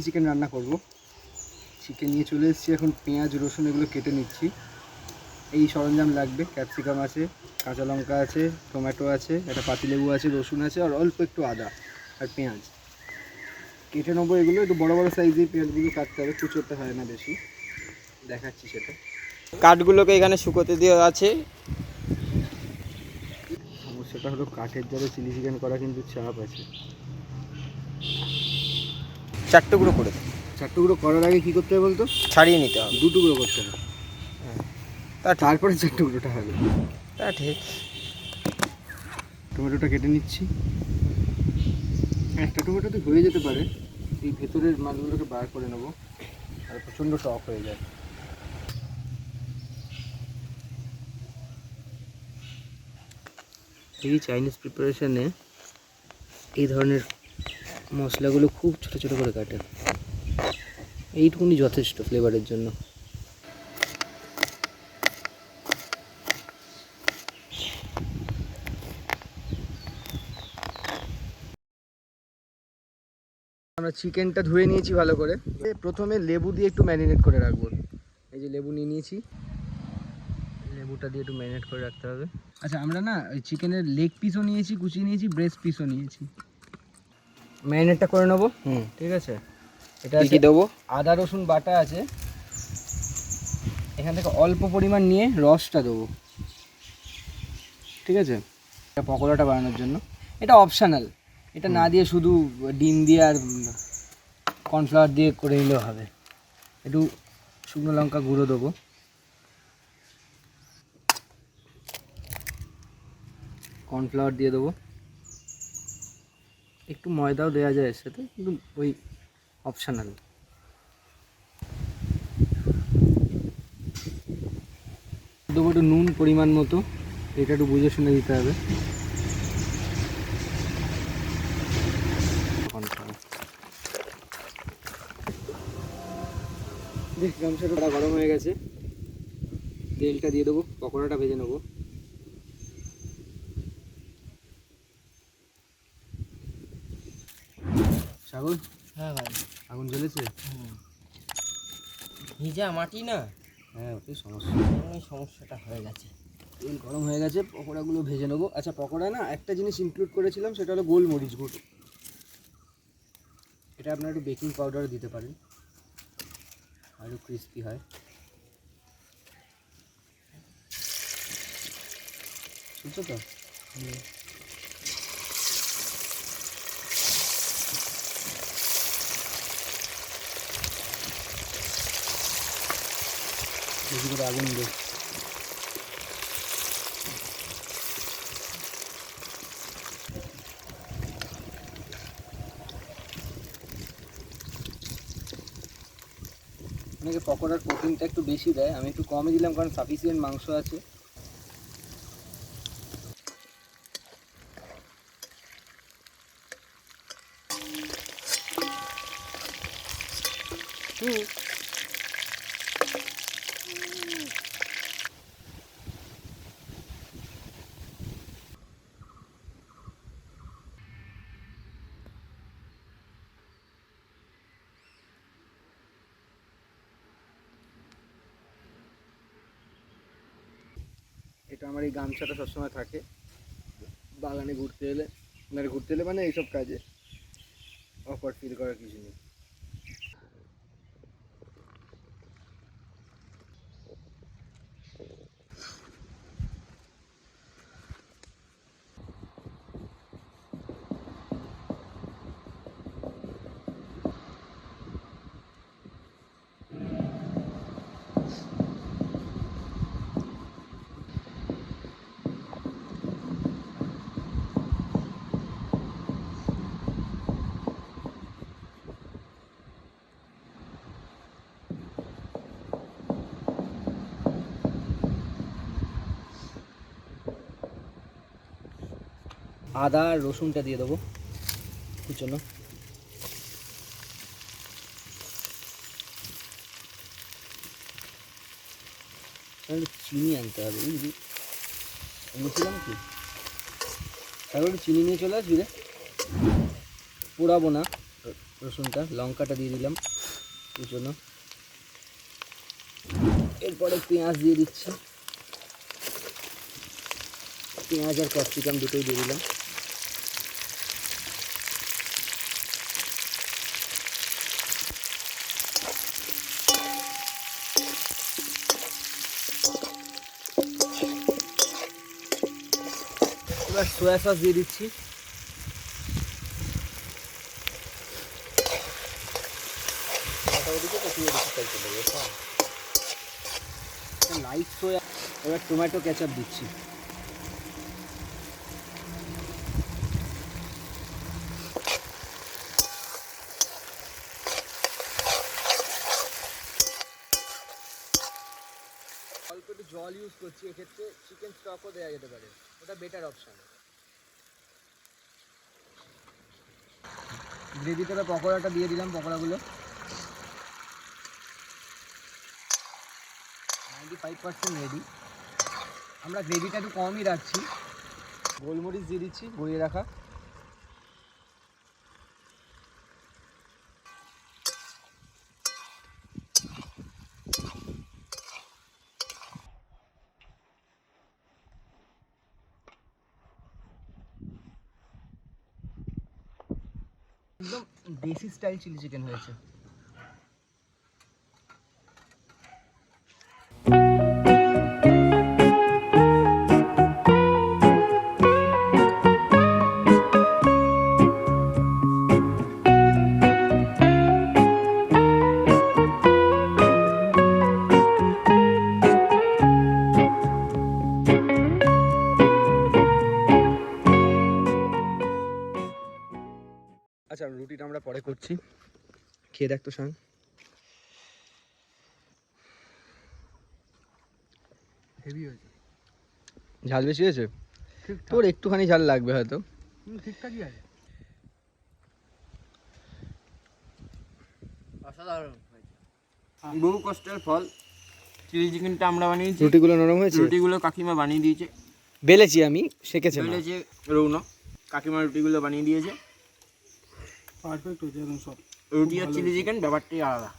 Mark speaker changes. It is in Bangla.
Speaker 1: চিকেন রান্না করব। চিকেন নিয়ে চলে এসেছি, এখন পেঁয়াজ রসুন এগুলো কেটে নিচ্ছি। এই সরঞ্জাম লাগবে, ক্যাপসিকাম আছে, কাঁচা লঙ্কা আছে, টমেটো আছে, একটা পাতিলেবু আছে, রসুন আছে, আর অল্প একটু আদা আর পেঁয়াজ কেটে নেবো। এগুলো একটু বড় বড় সাইজের পেঁয়াজগুলো কাটতে হবে, কুচোতে হয় না বেশি, দেখাচ্ছি সেটা।
Speaker 2: কাঠগুলোকে এখানে শুকোতে দেওয়া আছে।
Speaker 1: সমস্যাটা হলো কাঠের জালে চিলি চিকেন করা কিন্তু চাপ আছে।
Speaker 2: 4 টুকরো করে
Speaker 1: 4 টুকরো করার আগে কী করতে হবে বলতো?
Speaker 2: ছাড়িয়ে নিতে হবে।
Speaker 1: 2 টুকরো করতে হবে, তারপরে 4 টুকরোটা হবে।
Speaker 2: তা ঠিক।
Speaker 1: টমেটোটা কেটে নিচ্ছি। একটা টমেটোতে হয়ে যেতে পারে, এই ভেতরের মালগুলোকে বার করে নেবো, আর প্রচণ্ড টক হয়ে যায়। এই চাইনিজ প্রিপারেশনে এই ধরনের মশলাগুলো খুব ছোটো ছোটো করে কাটে, এইটুকুনি যথেষ্ট ফ্লেভারের জন্য। আমরা চিকেনটা ধুয়ে নিয়েছি ভালো করে। প্রথমে লেবু দিয়ে একটু ম্যারিনেট করে রাখবো। এই যে লেবু নিয়ে নিয়েছি, লেবুটা দিয়ে একটু ম্যারিনেট করে রাখতে হবে। আচ্ছা, আমরা না ওই চিকেনের লেগ পিসও নিয়েছি, কুচিয়ে নিয়েছি, ব্রেস্ট পিসও নিয়েছি। ম্যারিনেটটা করে নেবো। ঠিক আছে, এটা কি দেবো? আদা রসুন বাটা আছে, এখান থেকে অল্প পরিমাণ নিয়ে রসটা দেবো। ঠিক আছে, এটা পকোড়াটা বানানোর জন্য, এটা অপশানাল। এটা না দিয়ে শুধু ডিম দিয়ে আর কর্নফ্লাওয়ার দিয়ে করে নিলেও হবে। একটু শুকনো লঙ্কা গুঁড়ো দেবো, কর্নফ্লাওয়ার দিয়ে দেবো, একটু ময়দাও দেওয়া যায় এর সাথে, কিন্তু ওই অপশানাল। দেবো একটু নুন পরিমাণ মতো, এটা একটু বুঝে শুনে দিতে হবে। দেখ গামছাটা গরম হয়ে গেছে, তেলটা দিয়ে দেবো, পকোড়াটা ভেজে নেবো। সাগর,
Speaker 2: হ্যাঁ ভাই,
Speaker 1: আগুন জ্বলেছে?
Speaker 2: ভিজা মাটি না,
Speaker 1: হ্যাঁ, ওটাই সমস্যা।
Speaker 2: ওই সমস্যাটা হয়ে গেছে।
Speaker 1: তেল গরম হয়ে গেছে, পকোড়াগুলো ভেজে নেবো। আচ্ছা, পকোড়া না একটা জিনিস ইনক্লুড করেছিলাম, সেটা হলো গোলমরিচ গুঁড়ো। এটা আপনারা একটু বেকিং পাউডারও দিতে পারেন, আরও ক্রিস্পি হয়। বুঝছো তো? বেশি করে আগুন দেব। অনেকে পকোড়ার প্রোটিনটা একটু বেশি দেয়, আমি একটু কমই দিলাম, কারণ সাফিসিয়েন্ট মাংস আছে। এটা আমার এই গামছাটা সবসময় থাকে, বাগানে ঘুরতে এলে, মানে এইসব কাজে অকওয়ার্ড ফিল করার কিছু নেই। আদা আর রসুনটা দিয়ে দেবো কুচনো। চিনি আনতে হবে, বুঝলি? এনেছিলাম কি, তারপরে চিনি নিয়ে চলে আসবি রে, পোড়াবো না, রসুনটা, লঙ্কাটা দিয়ে দিলাম জন্য। এরপরে পেঁয়াজ দিয়ে দিচ্ছি, পেঁয়াজ আর ক্যাপসিকাম দুটোই দিয়ে দিলাম। এবার সোয়া সস দিয়ে দিচ্ছি। লাইট সোয়া। এবার টমেটো কেচাপ দিচ্ছি। অল্প একটু জল ইউজ করছি, এক্ষেত্রে চিকেন স্টকও দেওয়া যেতে পারে, ওটা বেটার অপশান। গ্রেভিতে পকোড়াটা দিয়ে দিলাম, পকোড়াগুলো 95% রেডি। আমরা গ্রেভিটা একটু কমই রাখছি। গোলমরিচ দিয়ে দিচ্ছি গড়িয়ে রাখা। একদম দেশি স্টাইল চিলি চিকেন হয়েছে। আচ্ছা, রুটিটা আমরা পরে করছি, খেয়ে দেখ তো শান। হেভি হয়েছে। ঝাল বেশি হয়েছে? তোর একটুখানি ঝাল লাগবে হয়তো। ঠিকঠাকই আছে।
Speaker 2: অসাধারণ হয়েছে, বহু কষ্টের ফল। চিলি চিকেনটা আমরা বানিয়েছি।
Speaker 1: রুটিগুলো নরম হয়েছে?
Speaker 2: রুটিগুলো কাকিমা বানিয়ে দিয়েছে।
Speaker 1: বেলেছি আমি, সেকেছে না।
Speaker 2: বেলেছে রৌনক, কাকিমা রুটিগুলো বানিয়ে দিয়েছে।
Speaker 3: পারফেক্ট হয়েছে একদম সব।
Speaker 2: রুটি আর চিলি চিকেন ব্যাপারটাই আলাদা।